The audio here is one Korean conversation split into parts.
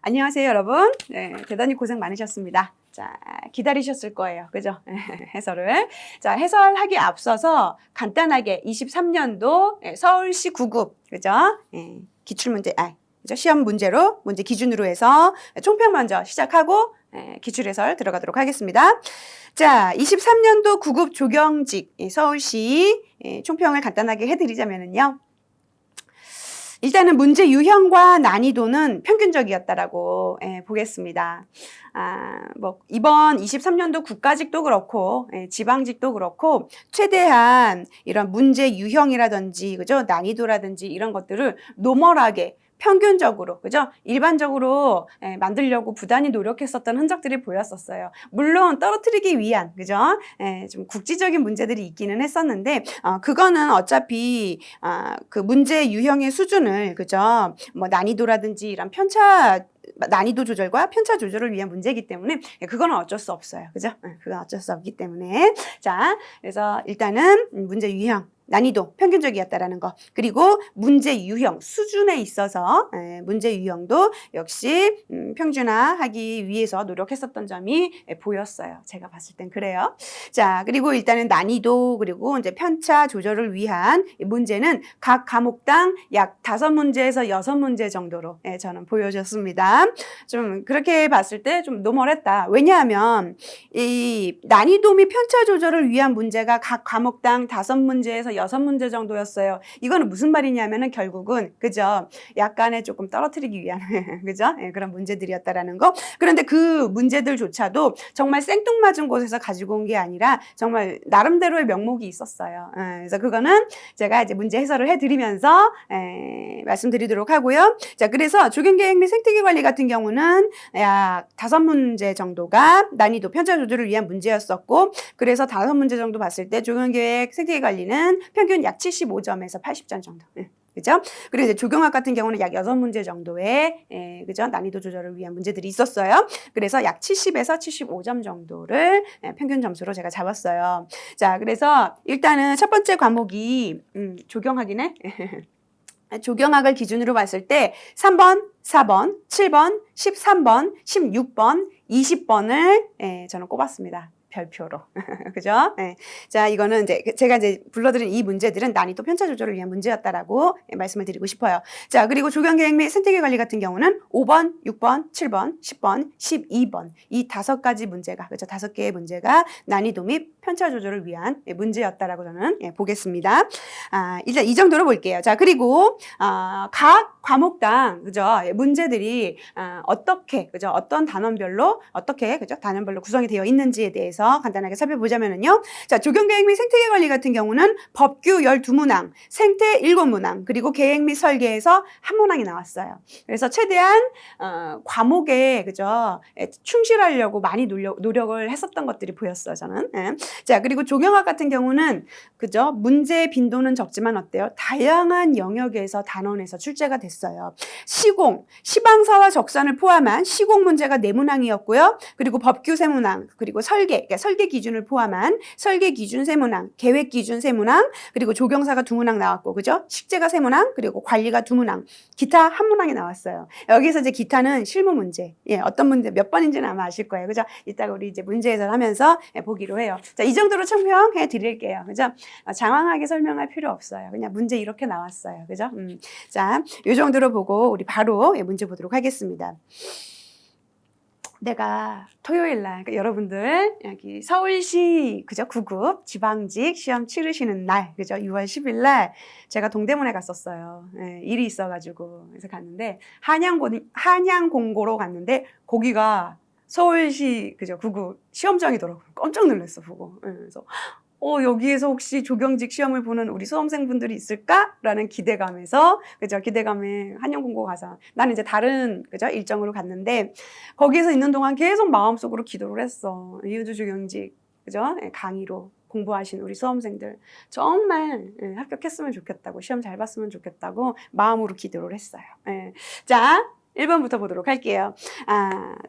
안녕하세요, 여러분. 네, 대단히 고생 많으셨습니다. 자, 기다리셨을 거예요. 그죠? 해설을. 자, 해설하기 앞서서 간단하게 23년도 서울시 9급, 그죠? 기출문제, 그죠? 시험 문제로, 문제 기준으로 해서 총평 먼저 시작하고 기출 해설 들어가도록 하겠습니다. 자, 23년도 9급 조경직 서울시 총평을 간단하게 해드리자면요. 일단은 문제 유형과 난이도는 평균적이었다라고 보겠습니다. 이번 23년도 국가직도 그렇고 지방직도 그렇고 최대한 이런 문제 유형이라든지 그죠? 난이도라든지 이런 것들을 노멀하게 평균적으로 그죠? 일반적으로 만들려고 부단히 노력했었던 흔적들이 보였었어요. 물론 떨어뜨리기 위한 그죠? 좀 국지적인 문제들이 있기는 했었는데 그거는 어차피 그 문제 유형의 수준을 그죠? 뭐 난이도라든지 이런 편차 난이도 조절과 편차 조절을 위한 문제이기 때문에 그거는 어쩔 수 없어요. 그죠? 그건 어쩔 수 없기 때문에 자, 그래서 일단은 문제 유형 난이도 평균적이었다라는 거. 그리고 문제 유형 수준에 있어서 문제 유형도 역시 평준화하기 위해서 노력했었던 점이 보였어요. 제가 봤을 땐 그래요. 자, 그리고 일단은 난이도 그리고 이제 편차 조절을 위한 문제는 각 과목당 약 5문제에서 6문제 정도로 저는 보여졌습니다. 좀 그렇게 봤을 때 좀 노멀했다. 왜냐하면 이 난이도 및 편차 조절을 위한 문제가 각 과목당 5문제에서 6문제 정도였어요. 이거는 무슨 말이냐면은 결국은 그죠? 약간의 조금 떨어뜨리기 위한 그죠? 그런 문제들이었다라는 거. 그런데 그 문제들조차도 정말 생뚱맞은 곳에서 가지고 온 게 아니라 정말 나름대로의 명목이 있었어요. 그래서 그거는 제가 이제 문제 해설을 해드리면서 말씀드리도록 하고요. 자, 그래서 조경계획 및 생태계 관리 같은 경우는 약 5문제 정도가 난이도 편차 조절을 위한 문제였었고, 그래서 5문제 정도 봤을 때 조경계획 생태계 관리는 평균 약 75점에서 80점 정도. 그죠? 그리고 이제 조경학 같은 경우는 약 6문제 정도의 그죠? 난이도 조절을 위한 문제들이 있었어요. 그래서 약 70에서 75점 정도를 평균 점수로 제가 잡았어요. 자, 그래서 일단은 첫 번째 과목이 조경학이네. 조경학을 기준으로 봤을 때 3번, 4번, 7번, 13번, 16번, 20번을 저는 꼽았습니다. 별표로. 그죠? 자, 이거는 이제 제가 이제 불러드린 이 문제들은 난이도 편차 조절을 위한 문제였다라고 말씀을 드리고 싶어요. 자, 그리고 조경계획 및 생태계 관리 같은 경우는 5번, 6번, 7번, 10번, 12번 이 5가지 문제가 그죠? 5개의 문제가 난이도 및 편차 조절을 위한 문제였다라고 저는 보겠습니다. 일단 이 정도로 볼게요. 자, 그리고 각 과목당 그죠? 문제들이 어떻게 그죠? 어떤 단원별로 어떻게 그죠? 단원별로 구성이 되어 있는지에 대해서 간단하게 살펴보자면은요. 자, 조경계획 및 생태계 관리 같은 경우는 법규 12문항, 생태 7문항, 그리고 계획 및 설계에서 1문항이 나왔어요. 그래서 최대한 과목에 그죠? 충실하려고 많이 노력을 했었던 것들이 보였어요, 저는. 자, 그리고 조경학 같은 경우는 그죠? 문제의 빈도는 적지만 어때요? 다양한 영역에서 단원에서 출제가 됐어요. 시공, 시방사와 적산을 포함한 시공 문제가 4문항이었고요. 그리고 법규 3문항, 그리고 설계 기준을 포함한 설계 기준 3문항, 계획 기준 3문항, 그리고 조경사가 2문항 나왔고, 그죠? 식재가 3문항, 그리고 관리가 2문항, 기타 1문항이 나왔어요. 여기서 이제 기타는 실무 문제, 어떤 문제 몇 번인지는 아마 아실 거예요, 그죠? 이따가 우리 이제 문제 해설하면서 보기로 해요. 자, 이 정도로 총평해 드릴게요, 그죠? 장황하게 설명할 필요 없어요. 그냥 문제 이렇게 나왔어요, 그죠? 자, 이 정도로 보고 우리 바로 문제 보도록 하겠습니다. 내가 토요일 날 그러니까 여러분들 여기 서울시 그죠 9급 지방직 시험 치르시는 날 그죠 6월 10일 날 제가 동대문에 갔었어요. 일이 있어가지고 그래서 갔는데 한양공고로 갔는데 거기가 서울시 그죠 9급 시험장이더라고요. 깜짝 놀랐어 보고. 그래서 여기에서 혹시 조경직 시험을 보는 우리 수험생분들이 있을까라는 기대감에 한양공고 가서 나는 이제 다른 그죠 일정으로 갔는데 거기에서 있는 동안 계속 마음속으로 기도를 했어. 이우주 조경직 그죠 강의로 공부하신 우리 수험생들 정말 합격했으면 좋겠다고 시험 잘 봤으면 좋겠다고 마음으로 기도를 했어요. 자. 1번부터 보도록 할게요.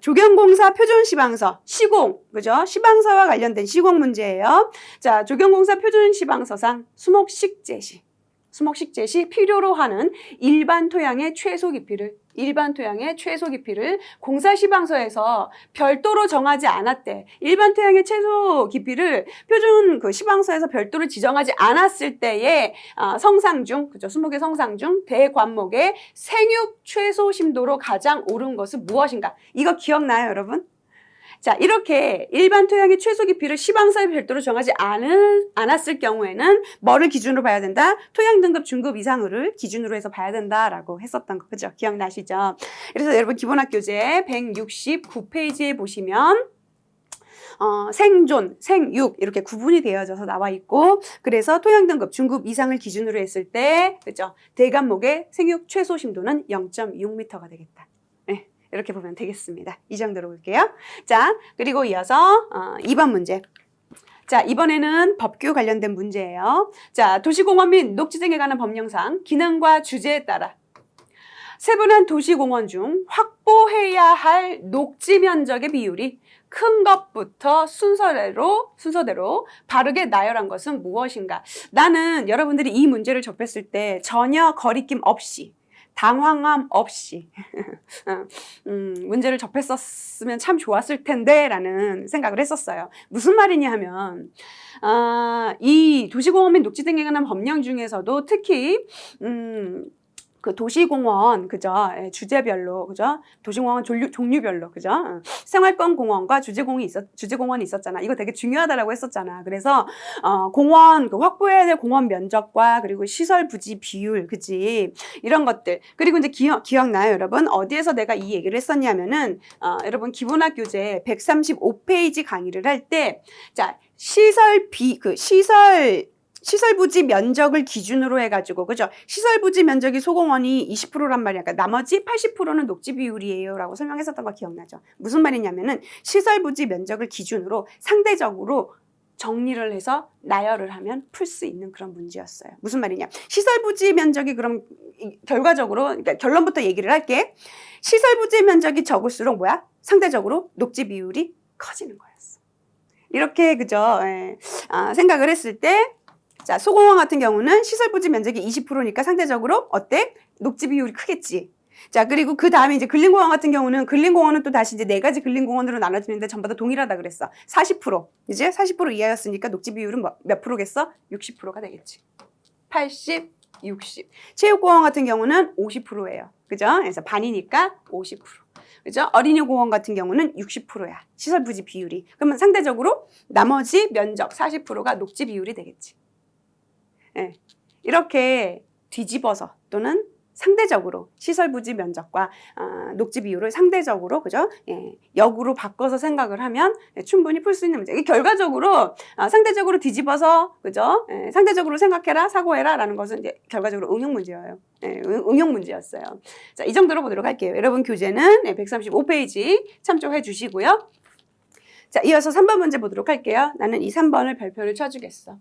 조경공사 표준시방서, 시공, 그죠? 시방서와 관련된 시공 문제예요. 자, 조경공사 표준시방서상 수목식 제시. 수목식재 시 필요로 하는 일반 토양의 최소 깊이를 공사시방서에서 별도로 정하지 않았대. 일반 토양의 최소 깊이를 표준 그 시방서에서 별도로 지정하지 않았을 때에 성상 중, 그죠? 수목의 성상 중 대관목의 생육 최소 심도로 가장 옳은 것은 무엇인가? 이거 기억나요, 여러분? 자, 이렇게 일반 토양의 최소 깊이를 시방서에 별도로 정하지 않았을 경우에는 뭐를 기준으로 봐야 된다? 토양 등급 중급 이상을 기준으로 해서 봐야 된다라고 했었던 거, 그죠? 기억나시죠? 그래서 여러분 기본학교재 169페이지에 보시면 생존, 생육 이렇게 구분이 되어져서 나와 있고, 그래서 토양 등급 중급 이상을 기준으로 했을 때, 그죠? 대관목의 생육 최소 심도는 0.6m가 되겠다. 네. 이렇게 보면 되겠습니다. 이 정도로 볼게요. 자, 그리고 이어서 2번 문제. 자, 이번에는 법규 관련된 문제예요. 자, 도시공원 및 녹지 등에 관한 법령상 기능과 주제에 따라 세분한 도시공원 중 확보해야 할 녹지 면적의 비율이 큰 것부터 순서대로 바르게 나열한 것은 무엇인가? 나는 여러분들이 이 문제를 접했을 때 전혀 거리낌 없이, 당황함 없이 문제를 접했었으면 참 좋았을 텐데 라는 생각을 했었어요. 무슨 말이냐 하면 이 도시공원 및 녹지 등에 관한 법령 중에서도 특히 그 도시공원, 그죠? 주제별로, 그죠? 도시공원 종류별로, 그죠? 생활권 공원과 주제공원이 있었잖아. 이거 되게 중요하다라고 했었잖아. 그래서, 공원, 확보해야 될 공원 면적과 그리고 시설 부지 비율, 그지? 이런 것들. 그리고 이제 기억나요, 여러분? 어디에서 내가 이 얘기를 했었냐면은, 여러분 기본학교재 135페이지 강의를 할 때, 자, 시설 부지 면적을 기준으로 해가지고, 그죠? 시설 부지 면적이 소공원이 20%란 말이야. 그러니까 나머지 80%는 녹지 비율이에요. 라고 설명했었던 거 기억나죠? 무슨 말이냐면은 시설 부지 면적을 기준으로 상대적으로 정리를 해서 나열을 하면 풀 수 있는 그런 문제였어요. 무슨 말이냐? 시설 부지 면적이 그럼 결과적으로, 그러니까 결론부터 얘기를 할게. 시설 부지 면적이 적을수록 뭐야? 상대적으로 녹지 비율이 커지는 거였어. 이렇게, 그죠? 생각을 했을 때, 자, 소공원 같은 경우는 시설 부지 면적이 20%니까 상대적으로 어때? 녹지 비율이 크겠지. 자, 그리고 그 다음에 이제 근린공원 같은 경우는 근린공원은 또 다시 이제 4가지 근린공원으로 나눠지는데 전부 다 동일하다 그랬어. 40%. 이제 40% 이하였으니까 녹지 비율은 몇 프로겠어? 60%가 되겠지. 80, 60. 체육공원 같은 경우는 50%예요. 그죠? 그래서 반이니까 50%. 그죠? 어린이공원 같은 경우는 60%야. 시설 부지 비율이. 그러면 상대적으로 나머지 면적 40%가 녹지 비율이 되겠지. 예, 이렇게 뒤집어서 또는 상대적으로 시설 부지 면적과 녹지 비율을 상대적으로, 그죠? 역으로 바꿔서 생각을 하면 충분히 풀 수 있는 문제. 결과적으로 상대적으로 뒤집어서, 그죠? 상대적으로 생각해라, 사고해라 라는 것은 이제 결과적으로 응용 문제예요. 응용 문제였어요. 자, 이 정도로 보도록 할게요. 여러분 교재는 135페이지 참조해 주시고요. 자, 이어서 3번 문제 보도록 할게요. 나는 이 3번을 별표를 쳐주겠어.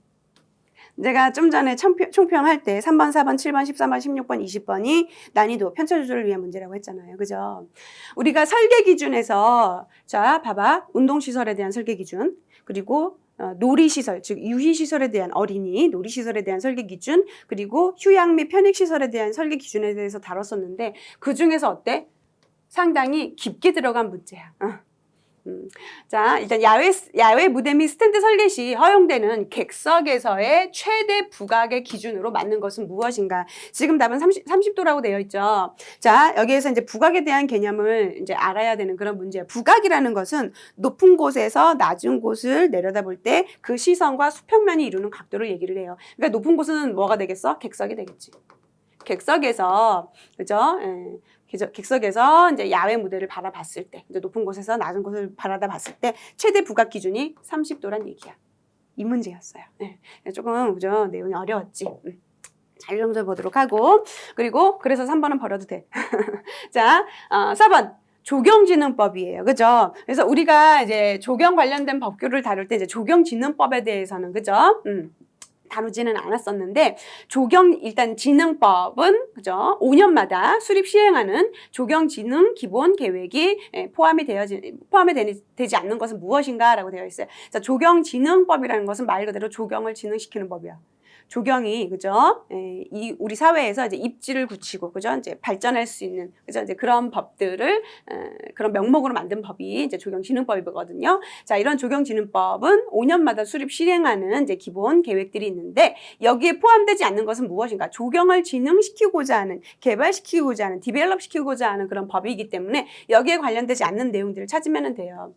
제가 좀 전에 총평할 때 3번, 4번, 7번, 13번, 16번, 20번이 난이도 편차 조절을 위한 문제라고 했잖아요. 그죠? 우리가 설계 기준에서, 자, 봐봐. 운동시설에 대한 설계 기준, 그리고 놀이시설, 즉 유희시설에 대한 어린이, 놀이시설에 대한 설계 기준, 그리고 휴양 및 편익시설에 대한 설계 기준에 대해서 다뤘었는데 그 중에서 어때? 상당히 깊게 들어간 문제야. 자, 일단 야외 무대 및 스탠드 설계 시 허용되는 객석에서의 최대 부각의 기준으로 맞는 것은 무엇인가? 지금 답은 30도라고 되어 있죠. 자, 여기에서 이제 부각에 대한 개념을 이제 알아야 되는 그런 문제예요. 부각이라는 것은 높은 곳에서 낮은 곳을 내려다볼 때 그 시선과 수평면이 이루는 각도를 얘기를 해요. 그러니까 높은 곳은 뭐가 되겠어? 객석이 되겠지. 객석에서, 그죠? 객석에서 이제 야외 무대를 바라봤을 때, 이제 높은 곳에서 낮은 곳을 바라봤을 때 최대 부각 기준이 30도란 얘기야. 이 문제였어요. 조금, 그죠? 내용이 어려웠지. 자, 이 정도 보도록 하고. 그리고, 그래서 3번은 버려도 돼. 자, 4번. 조경진흥법이에요. 그죠? 그래서 우리가 이제 조경 관련된 법규를 다룰 때 이제 조경진흥법에 대해서는, 그죠? 다루지는 않았었는데 일단 진흥법은, 그죠? 5년마다 수립 시행하는 조경진흥 기본 계획이 포함이 되지 않는 것은 무엇인가라고 되어 있어요. 자, 조경진흥법이라는 것은 말 그대로 조경을 진흥시키는 법이야. 조경이 그죠? 이 우리 사회에서 이제 입지를 굳히고 그죠? 이제 발전할 수 있는 그죠? 이제 그런 법들을 그런 명목으로 만든 법이 이제 조경진흥법이거든요. 자, 이런 조경진흥법은 5년마다 수립 실행하는 이제 기본 계획들이 있는데 여기에 포함되지 않는 것은 무엇인가? 조경을 진흥시키고자 하는, 개발시키고자 하는, 디벨롭 시키고자 하는 그런 법이기 때문에 여기에 관련되지 않는 내용들을 찾으면 돼요.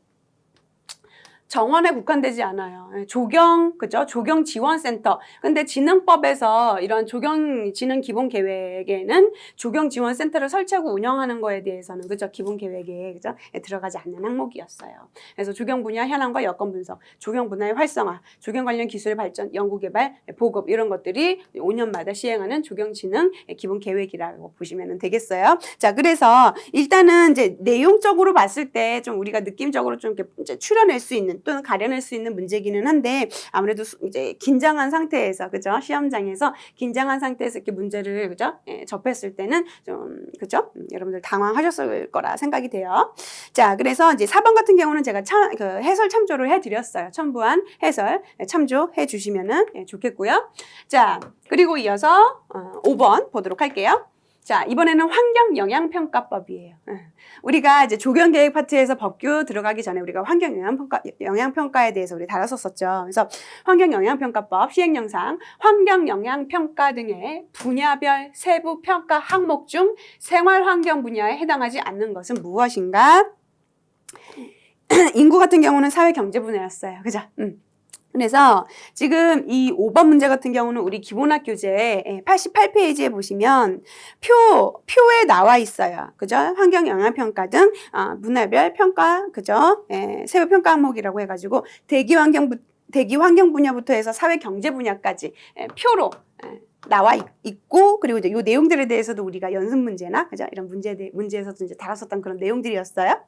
정원에 국한되지 않아요. 조경, 그죠? 조경 지원센터. 근데 진흥법에서 이런 조경 진흥 기본 계획에는 조경 지원센터를 설치하고 운영하는 거에 대해서는, 그죠? 기본 계획에, 그죠? 들어가지 않는 항목이었어요. 그래서 조경 분야 현황과 여건 분석, 조경 분야의 활성화, 조경 관련 기술의 발전, 연구 개발, 보급, 이런 것들이 5년마다 시행하는 조경 진흥 기본 계획이라고 보시면 되겠어요. 자, 그래서 일단은 이제 내용적으로 봤을 때 좀 우리가 느낌적으로 좀 이렇게 이제 추려낼 수 있는 또는 가려낼 수 있는 문제기는 한데 아무래도 이제 긴장한 상태에서 그죠? 시험장에서 긴장한 상태에서 이렇게 문제를 그죠? 접했을 때는 좀 그죠? 여러분들 당황하셨을 거라 생각이 돼요. 자, 그래서 이제 4번 같은 경우는 제가 그 해설 참조를 해드렸어요. 첨부한 해설 참조해 주시면은 좋겠고요. 자, 그리고 이어서 5번 보도록 할게요. 자, 이번에는 환경영향평가법이에요. 우리가 이제 조경계획 파트에서 법규 들어가기 전에 우리가 환경영향평가에 대해서 우리 다뤘었죠. 그래서 환경영향평가법 시행령상 환경영향평가 등의 분야별 세부 평가 항목 중 생활환경 분야에 해당하지 않는 것은 무엇인가? 인구 같은 경우는 사회경제 분야였어요. 그죠? 그래서 지금 이 5번 문제 같은 경우는 우리 기본학 교재 88페이지에 보시면 표에 나와 있어요. 그죠? 환경영향평가 등 분야별 평가, 그죠? 세부 평가 항목이라고 해가지고 대기 환경 분야부터 해서 사회 경제 분야까지 표로 나와 있고, 그리고 이제 이 내용들에 대해서도 우리가 연습 문제나 그죠? 이런 문제에서도 이제 다뤘었던 그런 내용들이었어요.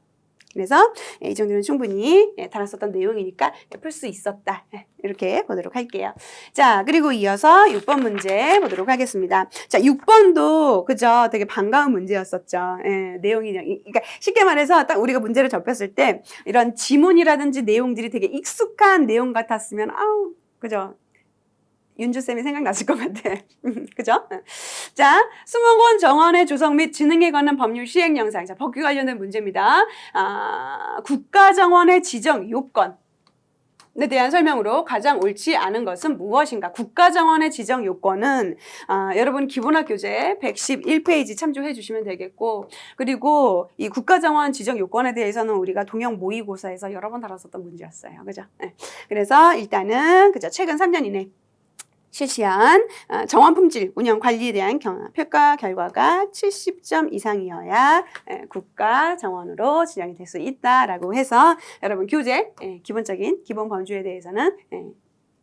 그래서 이 정도는 충분히 다뤘었던 내용이니까 풀 수 있었다. 이렇게 보도록 할게요. 자, 그리고 이어서 6번 문제 보도록 하겠습니다. 자, 6번도 그죠? 되게 반가운 문제였었죠. 내용이 그러니까 쉽게 말해서 딱 우리가 문제를 접했을 때 이런 지문이라든지 내용들이 되게 익숙한 내용 같았으면 아우 그죠? 윤주쌤이 생각났을 것 같아. 그죠? 자, 수목원 정원의 조성 및 진흥에 관한 법률 시행 영상. 자, 법규 관련된 문제입니다. 국가정원의 지정 요건에 대한 설명으로 가장 옳지 않은 것은 무엇인가? 국가정원의 지정 요건은 여러분 기본학 교재 111페이지 참조해 주시면 되겠고, 그리고 이 국가정원 지정 요건에 대해서는 우리가 동형 모의고사에서 여러 번 다뤘었던 문제였어요. 그죠? 그래서 일단은 그죠? 최근 3년 이내 실시한 정원 품질 운영 관리에 대한 평가 결과가 70점 이상이어야 국가 정원으로 지정이 될 수 있다라고 해서 여러분 교재 기본적인 기본 범주에 대해서는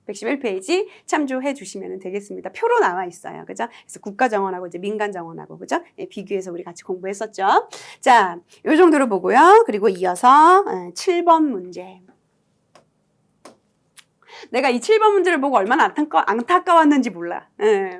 111페이지 참조해 주시면 되겠습니다. 표로 나와 있어요. 그죠? 그래서 국가 정원하고 이제 민간 정원하고 그죠? 비교해서 우리 같이 공부했었죠. 자, 요 정도로 보고요. 그리고 이어서 7번 문제. 내가 이 7번 문제를 보고 얼마나 안타까웠는지 몰라.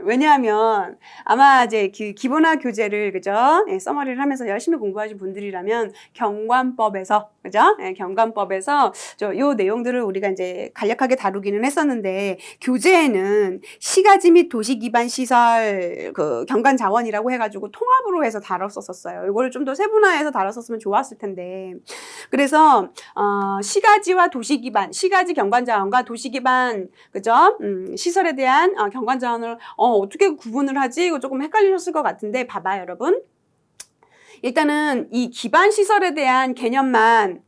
왜냐하면 아마 이제 기본학 교재를 그죠? 서머리를 하면서 열심히 공부하신 분들이라면 경관법에서 그죠? 경관법에서 요 내용들을 우리가 이제 간략하게 다루기는 했었는데 교재에는 시가지 및 도시 기반 시설 그 경관 자원이라고 해가지고 통합으로 해서 다뤘었어요. 이거를 좀 더 세분화해서 다뤘었으면 좋았을 텐데. 그래서 시가지와 도시 기반, 시가지 경관 자원과 도시 기반 그죠? 시설에 대한 경관 자원을 어떻게 구분을 하지? 이거 조금 헷갈리셨을 것 같은데 봐봐요, 여러분. 일단은 이 기반 시설에 대한 개념만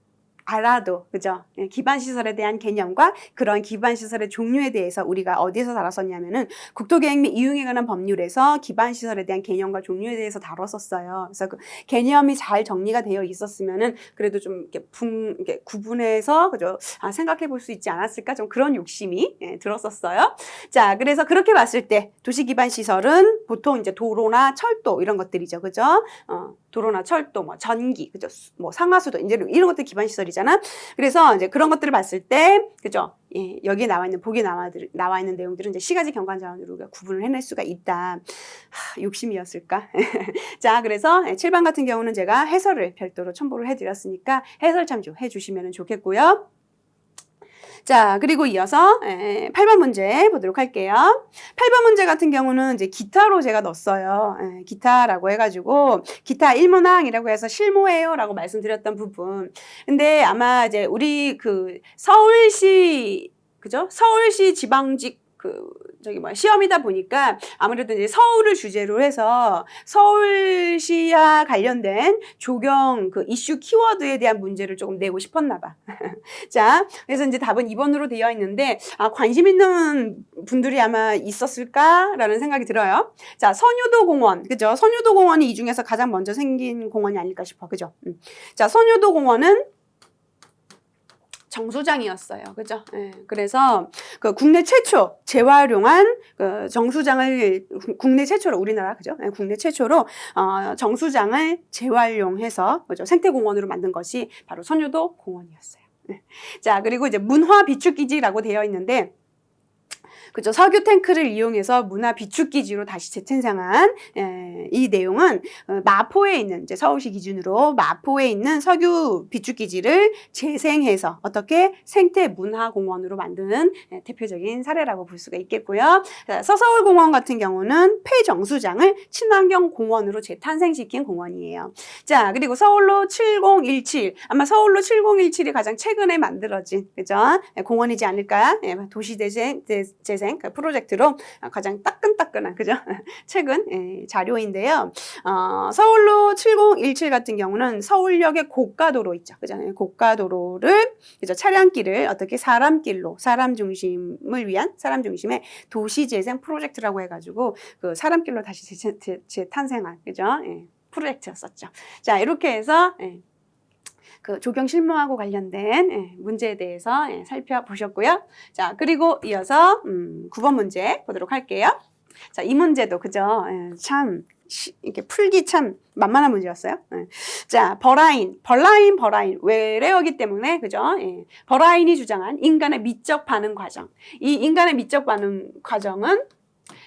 알아도 그죠? 기반 시설에 대한 개념과 그런 기반 시설의 종류에 대해서 우리가 어디에서 다뤘었냐면은 국토계획 및 이용에 관한 법률에서 기반 시설에 대한 개념과 종류에 대해서 다뤘었어요. 그래서 그 개념이 잘 정리가 되어 있었으면은 그래도 좀 이렇게 구분해서 그죠? 생각해 볼 수 있지 않았을까? 좀 그런 욕심이 들었었어요. 자, 그래서 그렇게 봤을 때 도시 기반 시설은 보통 이제 도로나 철도 이런 것들이죠, 그죠? 도로나 철도, 뭐 전기, 그죠? 뭐 상하수도 이제 이런 것들 기반 시설이잖아. 그래서 이제 그런 것들을 봤을 때, 그죠? 여기에 나와 있는 보기에 나와 있는 내용들은 이제 시가지 경관 자원으로 우리가 구분을 해낼 수가 있다. 욕심이었을까? 자, 그래서 7번 같은 경우는 제가 해설을 별도로 첨부를 해드렸으니까 해설 참조해 주시면 좋겠고요. 자, 그리고 이어서 8번 문제 보도록 할게요. 8번 문제 같은 경우는 이제 기타로 제가 넣었어요. 기타라고 해가지고 기타 일문항이라고 해서 실무예요라고 말씀드렸던 부분. 근데 아마 이제 우리 그 서울시 그죠? 서울시 지방직 시험이다 보니까 아무래도 이제 서울을 주제로 해서 서울시와 관련된 조경 그 이슈 키워드에 대한 문제를 조금 내고 싶었나 봐. 자, 그래서 이제 답은 2번으로 되어 있는데, 관심 있는 분들이 아마 있었을까라는 생각이 들어요. 자, 선유도 공원. 그죠? 선유도 공원이 이 중에서 가장 먼저 생긴 공원이 아닐까 싶어. 그죠? 자, 선유도 공원은 정수장이었어요. 그죠? 그래서 그 국내 최초 재활용한 그 정수장을 국내 최초로 우리나라 그죠? 국내 최초로 정수장을 재활용해서 그죠? 생태공원으로 만든 것이 바로 선유도 공원이었어요. 자, 그리고 이제 문화 비축기지라고 되어 있는데 그죠? 석유 탱크를 이용해서 문화 비축기지로 다시 재탄생한 이 내용은 마포에 있는 이제 서울시 기준으로 마포에 있는 석유 비축기지를 재생해서 어떻게 생태문화공원으로 만드는 대표적인 사례라고 볼 수가 있겠고요. 서서울공원 같은 경우는 폐정수장을 친환경공원으로 재탄생시킨 공원이에요. 자, 그리고 서울로 7017 아마 서울로 7017이 가장 최근에 만들어진 그죠? 공원이지 않을까? 도시재생 그 프로젝트로 가장 따끈따끈한 그죠? 최근 자료인데요. 서울로 7017 같은 경우는 서울역의 고가도로 있죠. 그죠? 고가도로를 그죠? 차량길을 어떻게 사람길로 사람 중심을 위한 사람 중심의 도시재생 프로젝트라고 해가지고 그 사람길로 다시 재탄생한 그죠? 프로젝트였었죠. 자, 이렇게 해서 그 조경 실무하고 관련된 문제에 대해서 살펴보셨고요. 자, 그리고 이어서 9번 문제 보도록 할게요. 자, 이 문제도 그죠? 참 이렇게 풀기 참 만만한 문제였어요. 자, 버라인 외래어기 때문에 그죠? 버라인이 주장한 인간의 미적 반응 과정. 이 인간의 미적 반응 과정은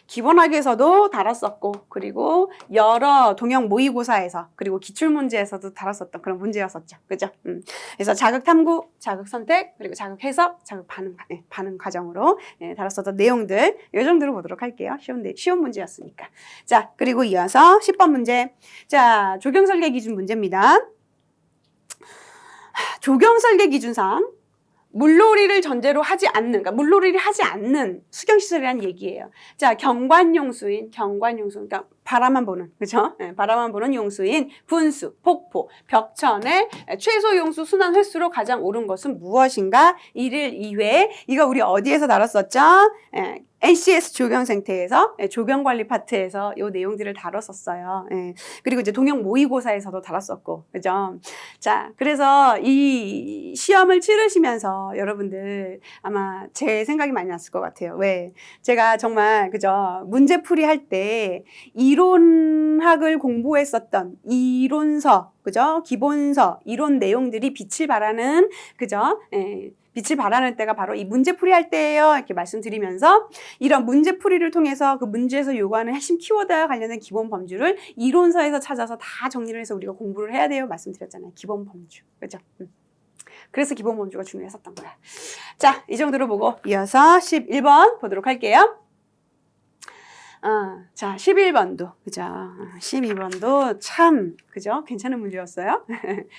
기본학에서도 다뤘었고 그리고 여러 동형 모의고사에서 그리고 기출문제에서도 다뤘었던 그런 문제였었죠. 그죠? 그래서 자극 탐구, 자극 선택, 그리고 자극 해석, 자극 반응 과정으로 다뤘었던 내용들 이 정도로 보도록 할게요. 쉬운 문제였으니까. 자, 그리고 이어서 10번 문제. 자, 조경 설계 기준 문제입니다. 조경 설계 기준상 물놀이를 전제로 하지 않는, 그러니까 물놀이를 하지 않는 수경시설이라는 얘기예요. 자, 경관용수인, 그러니까 바라만 보는, 그죠? 바라만 보는 용수인 분수, 폭포, 벽천의 최소 용수 순환 횟수로 가장 옳은 것은 무엇인가? 1일 2회. 이거 우리 어디에서 다뤘었죠? NCS 조경생태에서 조경관리 파트에서 이 내용들을 다뤘었어요. 그리고 이제 동형 모의고사에서도 다뤘었고, 그죠? 자, 그래서 이 시험을 치르시면서 여러분들 아마 제 생각이 많이 났을 것 같아요. 왜? 제가 정말 그죠? 문제풀이 할 때 이론학을 공부했었던 이론서, 그죠? 기본서, 이론 내용들이 빛을 발하는, 그죠? 빛을 발하는 때가 바로 이 문제풀이 할 때예요. 이렇게 말씀드리면서 이런 문제풀이를 통해서 그 문제에서 요구하는 핵심 키워드와 관련된 기본 범주를 이론서에서 찾아서 다 정리를 해서 우리가 공부를 해야 돼요. 말씀드렸잖아요. 기본 범주. 그죠? 그래서 기본 범주가 중요했었던 거야. 자, 이 정도로 보고 이어서 11번 보도록 할게요. 자, 11번도, 그죠? 12번도 참, 그죠? 괜찮은 문제였어요.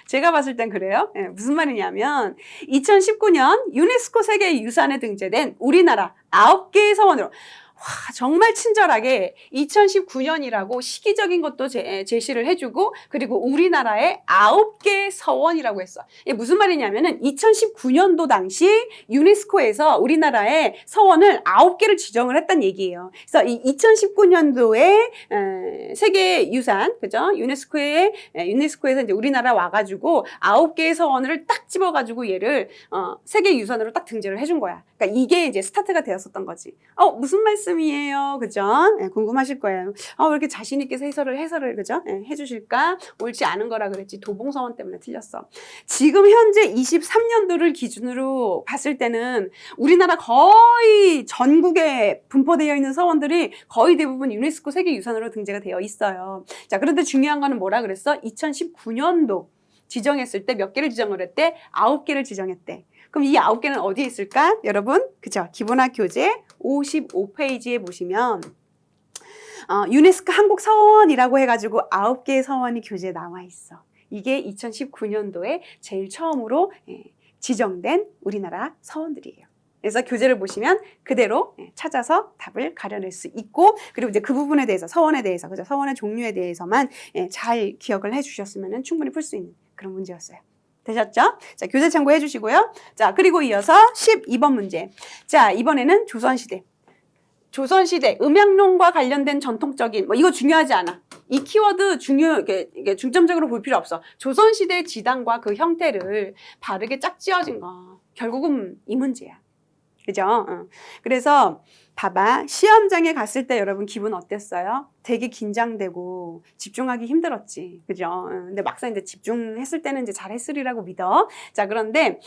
제가 봤을 땐 그래요. 무슨 말이냐면, 2019년 유네스코 세계유산에 등재된 우리나라 9개의 서원으로, 와, 정말 친절하게 2019년이라고 시기적인 것도 제시를 해주고 그리고 우리나라의 9개의 서원이라고 했어. 이게 무슨 말이냐면은 2019년도 당시 유네스코에서 우리나라의 서원을 9개를 지정을 했단 얘기예요. 그래서 이 2019년도에 세계유산, 그죠? 유네스코에서 이제 우리나라 와가지고 9개의 서원을 딱 집어가지고 얘를 세계유산으로 딱 등재를 해준 거야. 그러니까 이게 이제 스타트가 되었었던 거지. 무슨 말씀이에요? 그죠? 궁금하실 거예요. 왜 이렇게 자신있게 해설을, 그죠? 해주실까? 옳지 않은 거라 그랬지. 도봉서원 때문에 틀렸어. 지금 현재 23년도를 기준으로 봤을 때는 우리나라 거의 전국에 분포되어 있는 서원들이 거의 대부분 유네스코 세계유산으로 등재가 되어 있어요. 자, 그런데 중요한 거는 뭐라 그랬어? 2019년도 지정했을 때 몇 개를 지정을 했대? 9개를 지정했대. 그럼 이 9개는 어디에 있을까? 여러분, 그죠? 기본학 교재 55페이지에 보시면 유네스코 한국 서원이라고 해가지고 9개의 서원이 교재에 나와 있어. 이게 2019년도에 제일 처음으로 지정된 우리나라 서원들이에요. 그래서 교재를 보시면 그대로 찾아서 답을 가려낼 수 있고, 그리고 이제 그 부분에 대해서, 서원에 대해서, 그죠? 서원의 종류에 대해서만 잘 기억을 해주셨으면 충분히 풀 수 있는 그런 문제였어요. 되셨죠? 자, 교재 참고해 주시고요. 자, 그리고 이어서 12번 문제. 자, 이번에는 조선시대. 조선시대 음양론과 관련된 전통적인, 이거 중요하지 않아. 이 키워드 이게 중점적으로 볼 필요 없어. 조선시대 지당과 그 형태를 바르게 짝지어진 거. 결국은 이 문제야. 그죠? 그래서 봐봐. 시험장에 갔을 때 여러분 기분 어땠어요? 되게 긴장되고 집중하기 힘들었지. 그죠? 근데 막상 이제 집중했을 때는 이제 잘했으리라고 믿어. 자, 그런데,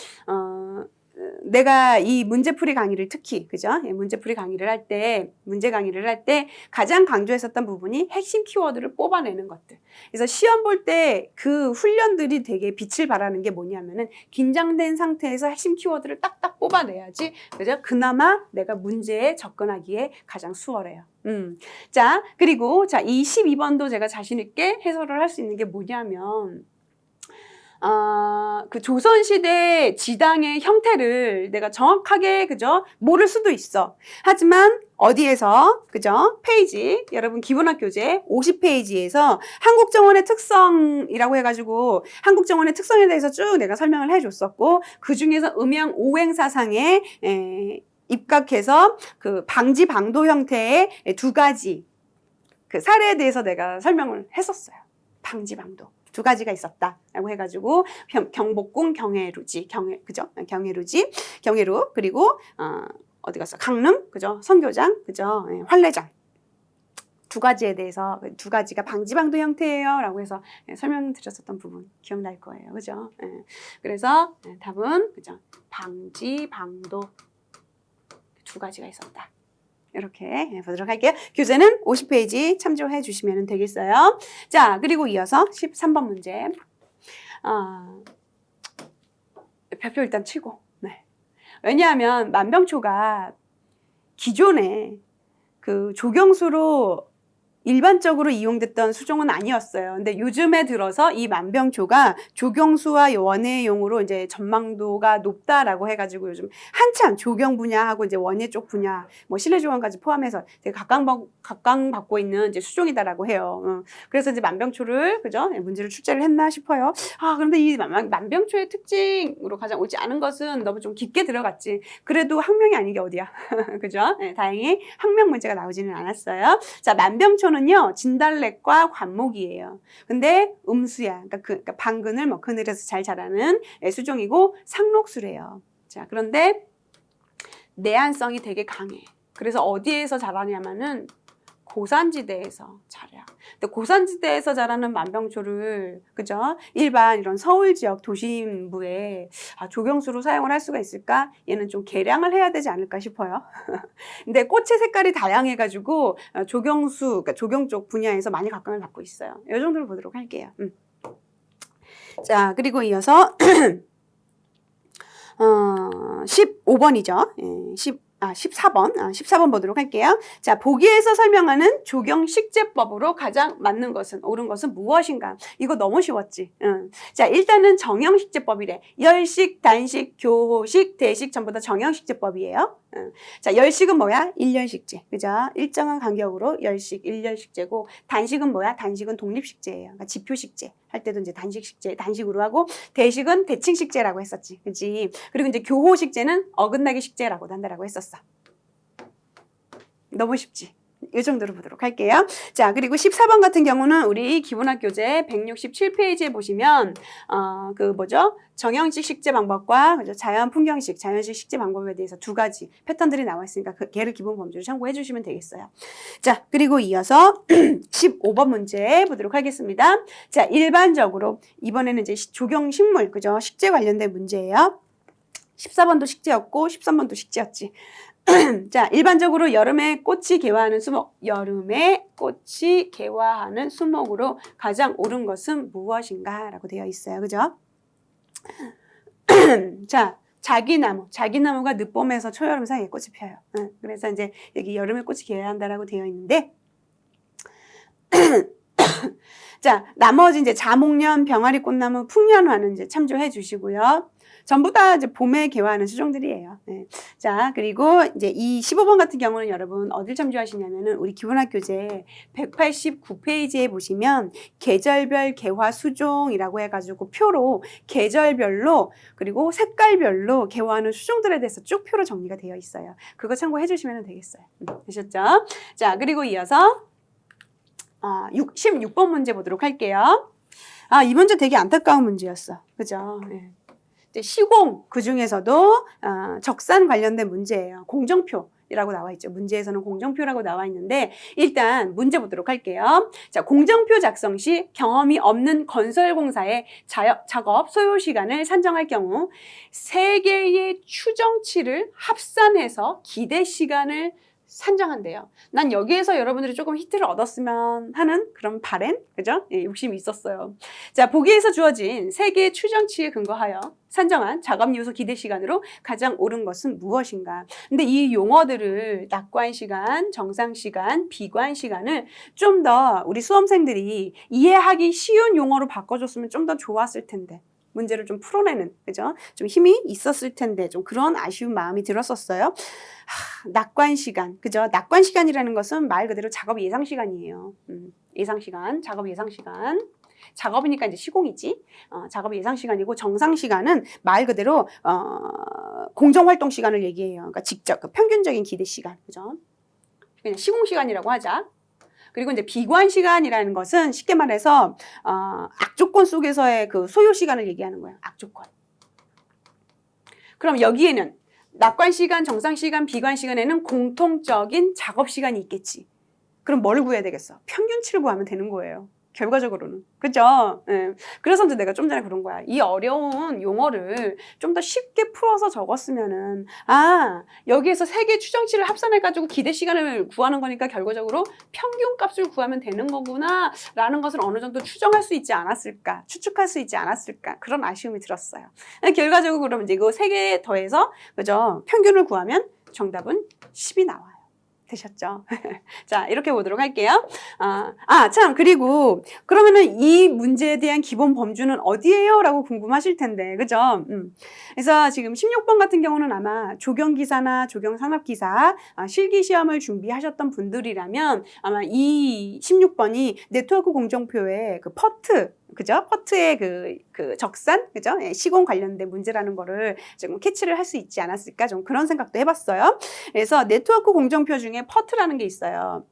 내가 이 문제풀이 강의를 특히, 그죠? 문제풀이 강의를 할 때, 문제 강의를 할 때 가장 강조했었던 부분이 핵심 키워드를 뽑아내는 것들. 그래서 시험 볼 때 그 훈련들이 되게 빛을 발하는 게 뭐냐면은 긴장된 상태에서 핵심 키워드를 딱딱 뽑아내야지. 그죠? 그나마 내가 문제에 접근하기에 가장 수월해요. 자, 그리고 자, 이 12번도 제가 자신있게 해설을 할 수 있는 게 뭐냐면, 그 조선시대 지당의 형태를 내가 정확하게, 그죠? 모를 수도 있어. 하지만 어디에서, 그죠? 페이지, 여러분 기본학 교재 50페이지에서 한국정원의 특성이라고 해가지고 한국정원의 특성에 대해서 쭉 내가 설명을 해줬었고, 그 중에서 음양 오행사상에 입각해서 그 방지 방도 형태의 2가지 그 사례에 대해서 내가 설명을 했었어요. 방지 방도. 2가지가 있었다라고 해가지고 경복궁 경회루지, 그죠? 경회루, 그리고 어디 갔어? 강릉, 그죠? 선교장, 그죠? 환례장. 2가지에 대해서 2가지가 방지방도 형태예요라고 해서 설명드렸었던 부분 기억날 거예요, 그죠? 그래서 답은 그죠? 방지방도 2가지가 있었다. 이렇게 보도록 할게요. 교재는 50페이지 참조해 주시면 되겠어요. 자, 그리고 이어서 13번 문제. 별표 일단 치고. 네. 왜냐하면 만병초가 기존에 그 조경수로 일반적으로 이용됐던 수종은 아니었어요. 근데 요즘에 들어서 이 만병초가 조경수와 원예용으로 이제 전망도가 높다라고 해가지고 요즘 한참 조경 분야하고 이제 원예 쪽 분야, 실내조경까지 포함해서 되게 각광받고 있는 이제 수종이다라고 해요. 그래서 이제 만병초를, 그죠? 문제를 출제를 했나 싶어요. 그런데 이 만병초의 특징으로 가장 옳지 않은 것은 너무 좀 깊게 들어갔지. 그래도 학명이 아닌 게 어디야. 그죠? 다행히 학명 문제가 나오지는 않았어요. 자, 만병초는 진달래과 관목이에요. 근데 음수야. 그러니까 방근을 그늘에서 잘 자라는 수종이고 상록수래요. 자, 그런데 내한성이 되게 강해. 그래서 어디에서 자라냐면은 고산지대에서 자라. 근데 고산지대에서 자라는 만병초를, 그죠? 일반 이런 서울 지역 도심부에 조경수로 사용을 할 수가 있을까? 얘는 좀 개량을 해야 되지 않을까 싶어요. 근데 꽃의 색깔이 다양해가지고 조경수, 그러니까 조경 쪽 분야에서 많이 각광을 받고 있어요. 이 정도로 보도록 할게요. 자, 그리고 이어서 15번이죠. 14번 보도록 할게요. 자, 보기에서 설명하는 조경식재법으로 가장 맞는 것은, 옳은 것은 무엇인가? 이거 너무 쉬웠지. 자, 일단은 정형식재법이래. 열식, 단식, 교호식, 대식 전부 다 정형식재법이에요. 자, 열식은 뭐야? 일렬식재. 그죠? 일정한 간격으로 열식, 일렬식재고, 단식은 뭐야? 단식은 독립식재예요. 그러니까 지표식재 할 때도 이제 단식으로 하고, 대식은 대칭식재라고 했었지. 그치? 그리고 이제 교호식재는 어긋나기 식재라고도 한다라고 했었어. 너무 쉽지? 이 정도로 보도록 할게요. 자, 그리고 14번 같은 경우는 우리 기본학 교재 167페이지에 보시면 정형식 식재 방법과 자연 풍경식, 자연식 식재 방법에 대해서 2가지 패턴들이 나와 있으니까 걔를 기본 범주로 참고해 주시면 되겠어요. 자, 그리고 이어서 15번 문제 보도록 하겠습니다. 자, 일반적으로 이번에는 이제 조경식물, 그죠? 식재 관련된 문제예요. 14번도 식재였고 13번도 식재였지. 자, 일반적으로 여름에 꽃이 개화하는 수목, 여름에 꽃이 개화하는 수목으로 가장 옳은 것은 무엇인가? 라고 되어 있어요. 그죠? 자, 자기나무가 늦봄에서 초여름 사이에 꽃이 피어요. 그래서 이제 여기 여름에 꽃이 피어야 한다라고 되어 있는데 자, 나머지 이제 자목련, 병아리 꽃나무, 풍년화는 이제 참조해 주시고요. 전부 다 이제 봄에 개화하는 수종들이에요. 네. 자, 그리고 이제 이 15번 같은 경우는 여러분 어딜 참조하시냐면은 우리 기본학교제 189페이지에 보시면 계절별 개화 수종이라고 해가지고 표로 계절별로 그리고 색깔별로 개화하는 수종들에 대해서 쭉 표로 정리가 되어 있어요. 그거 참고해 주시면 되겠어요. 되셨죠? 자, 그리고 이어서 16번 문제 보도록 할게요. 이 문제 되게 안타까운 문제였어. 그죠? 네. 시공, 그 중에서도 적산 관련된 문제예요. 공정표라고 나와 있죠. 문제에서는 공정표라고 나와 있는데 일단 문제 보도록 할게요. 자, 공정표 작성 시 경험이 없는 건설공사의 작업 소요 시간을 산정할 경우 세 개의 추정치를 합산해서 기대 시간을 산정한대요. 난 여기에서 여러분들이 조금 히트를 얻었으면 하는 그런 바램, 그죠? 예, 욕심이 있었어요. 자, 보기에서 주어진 세 개의 추정치에 근거하여 산정한 작업 요소 기대 시간으로 가장 옳은 것은 무엇인가? 근데 이 용어들을 낙관 시간, 정상 시간, 비관 시간을 좀 더 우리 수험생들이 이해하기 쉬운 용어로 바꿔줬으면 좀 더 좋았을 텐데. 문제를 좀 풀어내는, 그죠? 좀 힘이 있었을 텐데, 좀 그런 아쉬운 마음이 들었었어요. 낙관 시간, 그죠? 낙관 시간이라는 것은 말 그대로 작업 예상 시간이에요. 예상 시간, 작업 예상 시간. 작업이니까 이제 시공이지. 작업 예상 시간이고 정상 시간은 말 그대로 공정 활동 시간을 얘기해요. 그러니까 직접 그 평균적인 기대 시간, 그죠? 그냥 시공 시간이라고 하자. 그리고 이제 비관 시간이라는 것은 쉽게 말해서 악조건 속에서의 그 소요 시간을 얘기하는 거예요. 악조건. 그럼 여기에는 낙관 시간, 정상 시간, 비관 시간에는 공통적인 작업 시간이 있겠지. 그럼 뭘 구해야 되겠어? 평균치를 구하면 되는 거예요. 결과적으로는. 그죠? 네. 그래서 이제 내가 좀 전에 그런 거야. 이 어려운 용어를 좀 더 쉽게 풀어서 적었으면은, 여기에서 세 개 추정치를 합산해가지고 기대 시간을 구하는 거니까 결과적으로 평균 값을 구하면 되는 거구나, 라는 것을 어느 정도 추정할 수 있지 않았을까, 추측할 수 있지 않았을까, 그런 아쉬움이 들었어요. 결과적으로 그러면 이제 이거 세 개 더해서, 그죠? 평균을 구하면 정답은 10이 나와요. 되셨죠? 자, 이렇게 보도록 할게요. 참, 그리고, 그러면은 이 문제에 대한 기본 범주는 어디예요? 라고 궁금하실 텐데, 그죠? 그래서 지금 16번 같은 경우는 아마 조경기사나 조경산업기사, 실기시험을 준비하셨던 분들이라면 아마 이 16번이 네트워크 공정표의 그 퍼트, 그죠? 퍼트의 그 적산, 그죠? 시공 관련된 문제라는 거를 좀 캐치를 할 수 있지 않았을까? 좀 그런 생각도 해봤어요. 그래서 네트워크 공정표 중에 퍼트라는 게 있어요.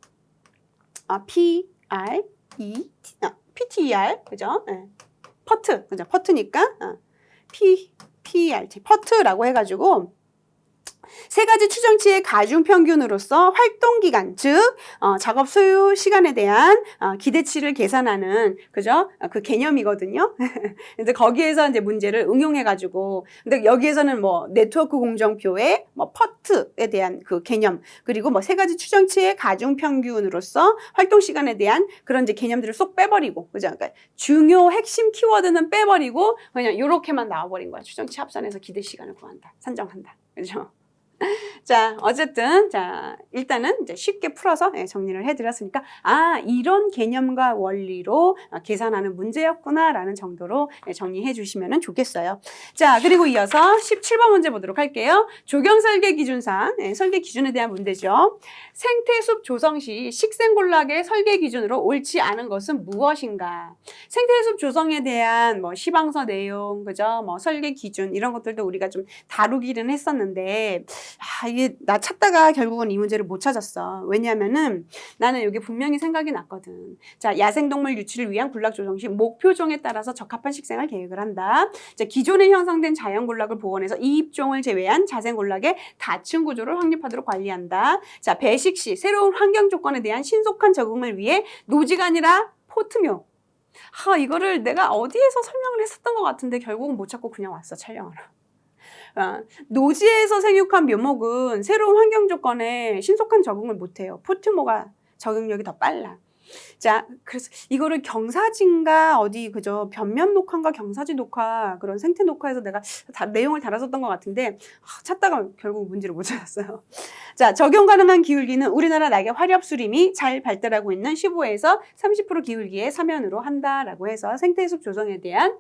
PTER, 그죠? 퍼트, 그죠? 퍼트니까 PERT, 퍼트라고 해가지고 세 가지 추정치의 가중평균으로서 활동기간, 즉 작업 소요 시간에 대한 기대치를 계산하는, 그죠? 그 개념이거든요. 근데 거기에서 이제 문제를 응용해가지고, 근데 여기에서는 뭐 네트워크 공정표의 뭐 퍼트에 대한 그 개념, 그리고 뭐 세 가지 추정치의 가중평균으로서 활동 시간에 대한 그런 이제 개념들을 쏙 빼버리고, 그죠? 그러니까 중요 핵심 키워드는 빼버리고 그냥 이렇게만 나와버린 거야. 추정치 합산해서 기대 시간을 구한다, 산정한다, 그죠? 자, 어쨌든, 자, 일단은 이제 쉽게 풀어서 정리를 해드렸으니까, 이런 개념과 원리로 계산하는 문제였구나라는 정도로 정리해 주시면 좋겠어요. 자, 그리고 이어서 17번 문제 보도록 할게요. 조경설계 기준상, 설계 기준에 대한 문제죠. 생태숲 조성 시 식생곤락의 설계 기준으로 옳지 않은 것은 무엇인가? 생태숲 조성에 대한 뭐 시방서 내용, 그죠? 뭐 설계 기준, 이런 것들도 우리가 좀 다루기는 했었는데, 이게 나 찾다가 결국은 이 문제를 못 찾았어. 왜냐면은 나는 이게 분명히 생각이 났거든. 자, 야생동물 유치를 위한 군락 조성 시 목표종에 따라서 적합한 식생을 계획을 한다. 자, 기존에 형성된 자연군락을 복원해서 이입종을 제외한 자생군락의 다층 구조를 확립하도록 관리한다. 자, 배식 시 새로운 환경 조건에 대한 신속한 적응을 위해 노지가 아니라 포트묘. 이거를 내가 어디에서 설명을 했었던 것 같은데 결국은 못 찾고 그냥 왔어, 촬영하러. 노지에서 생육한 묘목은 새로운 환경 조건에 신속한 적응을 못해요. 포트모가 적응력이 더 빨라. 자, 그래서 이거를 경사진가 어디 그죠? 변면 녹화인가 경사진 녹화 그런 생태 녹화에서 내가 내용을 달았었던 것 같은데 찾다가 결국 문제를 못 찾았어요. 자, 적용 가능한 기울기는 우리나라 낙엽 화렵수림이 잘 발달하고 있는 15에서 30% 기울기의 서면으로 한다라고 해서 생태숲 조성에 대한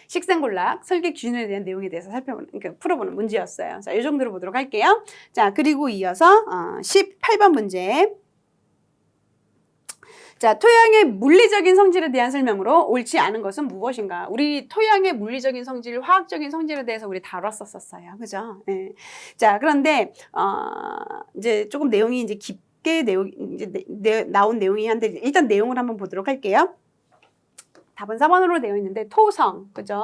식생곤락 설계 기준에 대한 내용에 대해서 그러니까 풀어보는 문제였어요. 자, 이 정도로 보도록 할게요. 자, 그리고 이어서 18번 문제. 자, 토양의 물리적인 성질에 대한 설명으로 옳지 않은 것은 무엇인가? 우리 토양의 물리적인 성질, 화학적인 성질에 대해서 우리 다뤘었어요. 그죠? 네. 자, 그런데, 이제 조금 내용이 이제 깊게 나온 내용이 한데, 일단 내용을 한번 보도록 할게요. 답은 4번으로 되어 있는데 토성, 그죠?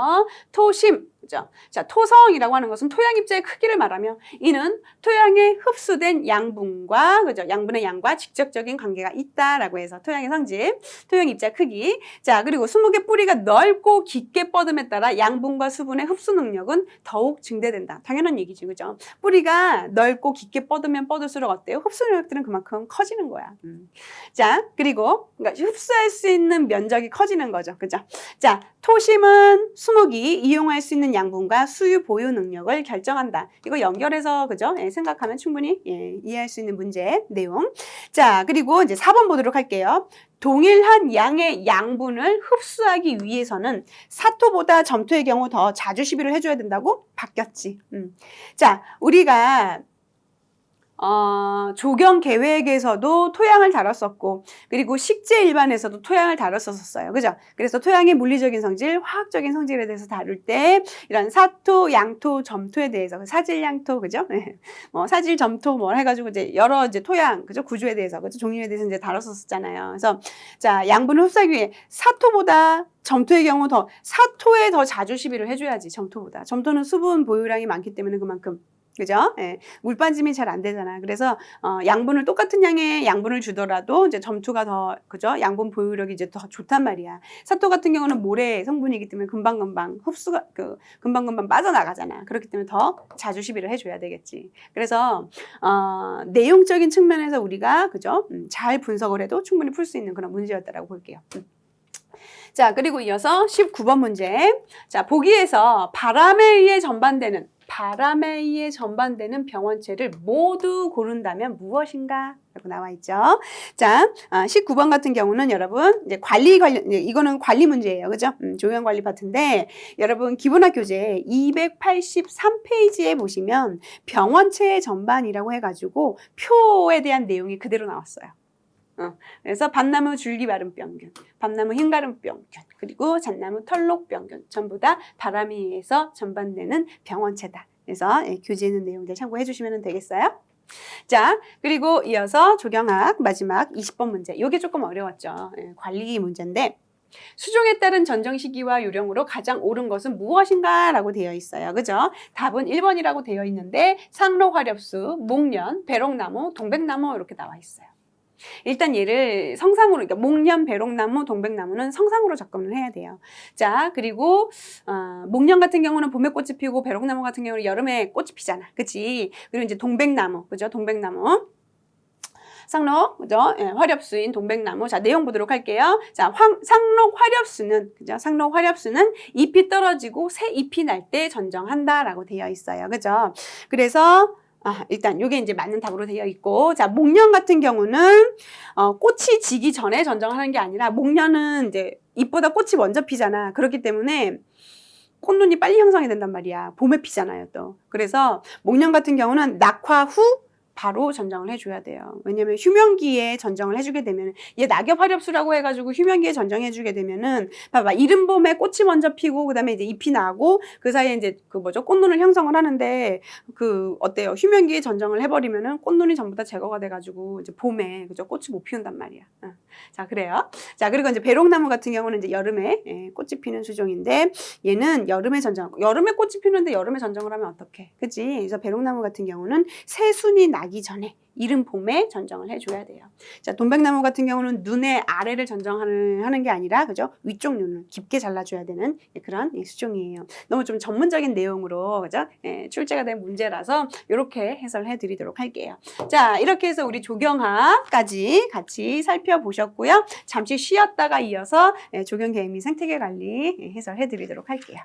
토심, 그죠? 자, 토성이라고 하는 것은 토양 입자의 크기를 말하며 이는 토양에 흡수된 양분과, 그죠? 양분의 양과 직접적인 관계가 있다라고 해서 토양의 성질, 토양 입자 크기. 자, 그리고 수목의 뿌리가 넓고 깊게 뻗음에 따라 양분과 수분의 흡수 능력은 더욱 증대된다. 당연한 얘기지, 그죠? 뿌리가 넓고 깊게 뻗으면 뻗을수록 어때요? 흡수 능력들은 그만큼 커지는 거야. 자, 그리고 그러니까 흡수할 수 있는 면적이 커지는 거죠. 그죠? 자, 토심은 수목이 이용할 수 있는 양분과 수유 보유 능력을 결정한다. 이거 연결해서 그죠? 예, 생각하면 충분히 이해할 수 있는 문제 내용. 자, 그리고 이제 4번 보도록 할게요. 동일한 양의 양분을 흡수하기 위해서는 사토보다 점토의 경우 더 자주 시비를 해줘야 된다고 바뀌었지. 자, 우리가 조경 계획에서도 토양을 다뤘었고, 그리고 식재 일반에서도 토양을 다뤘었어요. 그죠? 그래서 토양의 물리적인 성질, 화학적인 성질에 대해서 다룰 때, 이런 사토, 양토, 점토에 대해서, 사질, 양토, 그죠? 사질, 점토, 뭐 해가지고 이제 여러 이제 토양, 그죠? 구조에 대해서, 그죠? 종류에 대해서 이제 다뤘었잖아요. 그래서, 자, 양분을 흡수하기 위해 사토보다 점토의 경우 사토에 더 자주 시비를 해줘야지, 점토보다. 점토는 수분 보유량이 많기 때문에 그만큼. 그죠? 예. 물 빠짐이 잘 안 되잖아. 그래서 양분을 똑같은 양의 양분을 주더라도 이제 점토가 더 그죠? 양분 보유력이 이제 더 좋단 말이야. 사토 같은 경우는 모래 성분이기 때문에 금방금방 흡수가 금방금방 빠져나가잖아. 그렇기 때문에 더 자주 시비를 해줘야 되겠지. 그래서 내용적인 측면에서 우리가 그죠? 잘 분석을 해도 충분히 풀 수 있는 그런 문제였다라고 볼게요. 자, 그리고 이어서 19번 문제. 자, 보기에서 바람에 의해 전반되는 병원체를 모두 고른다면 무엇인가? 라고 나와 있죠. 자, 19번 같은 경우는 여러분, 이제 이거는 관리 문제예요. 그죠? 조경 관리 파트인데, 여러분, 기본학교재 283페이지에 보시면 병원체의 전반이라고 해가지고 표에 대한 내용이 그대로 나왔어요. 그래서 밤나무 줄기마름병균, 밤나무 흰가름병균, 그리고 잣나무 털록병균 전부 다 바람에 의해서 전반되는 병원체다. 그래서 교재에 있는 내용들 참고해 주시면 되겠어요. 자, 그리고 이어서 조경학 마지막 20번 문제. 이게 조금 어려웠죠. 관리 문제인데 수종에 따른 전정 시기와 요령으로 가장 옳은 것은 무엇인가? 라고 되어 있어요. 그죠? 답은 1번이라고 되어 있는데 상록 화렵수, 목련, 배롱나무, 동백나무 이렇게 나와 있어요. 일단 얘를 성상으로, 그러니까 목련, 배롱나무, 동백나무는 성상으로 접근을 해야 돼요. 자, 그리고 목련 같은 경우는 봄에 꽃이 피고 배롱나무 같은 경우는 여름에 꽃이 피잖아. 그치? 그리고 이제 동백나무, 그죠? 동백나무. 상록, 그죠? 예, 화렵수인 동백나무. 자, 내용 보도록 할게요. 자, 상록 화렵수는, 그죠? 상록 화렵수는 잎이 떨어지고 새 잎이 날 때 전정한다라고 되어 있어요. 그죠? 그래서 일단 요게 이제 맞는 답으로 되어 있고, 자, 목련 같은 경우는 꽃이 지기 전에 전정하는 게 아니라 목련은 이제 잎보다 꽃이 먼저 피잖아. 그렇기 때문에 꽃눈이 빨리 형성이 된단 말이야. 봄에 피잖아요, 또. 그래서 목련 같은 경우는 낙화 후 바로 전정을 해줘야 돼요. 왜냐면 휴면기에 전정을 해주게 되면, 얘 낙엽 화렵수라고 해가지고 휴면기에 전정해주게 되면은, 봐봐, 이른 봄에 꽃이 먼저 피고, 그 다음에 이제 잎이 나고, 그 사이에 이제 꽃눈을 형성을 하는데, 어때요? 휴면기에 전정을 해버리면은 꽃눈이 전부 다 제거가 돼가지고, 이제 봄에, 그죠? 꽃이 못 피운단 말이야. 자, 그래요. 자, 그리고 이제 배롱나무 같은 경우는 이제 여름에 꽃이 피는 수종인데, 얘는 여름에 전정하고, 여름에 꽃이 피는데 여름에 전정을 하면 어떡해? 그치? 그래서 배롱나무 같은 경우는 새순이 나기 가기 전에 이른 봄에 전정을 해줘야 돼요. 자, 돈백나무 같은 경우는 눈의 아래를 전정하는 게 아니라 그죠? 위쪽 눈을 깊게 잘라줘야 되는 그런 수종이에요. 너무 좀 전문적인 내용으로 그죠? 출제가 된 문제라서 이렇게 해설해 드리도록 할게요. 자, 이렇게 해서 우리 조경학까지 같이 살펴보셨고요. 잠시 쉬었다가 이어서 조경개미 생태계 관리 해설해 드리도록 할게요.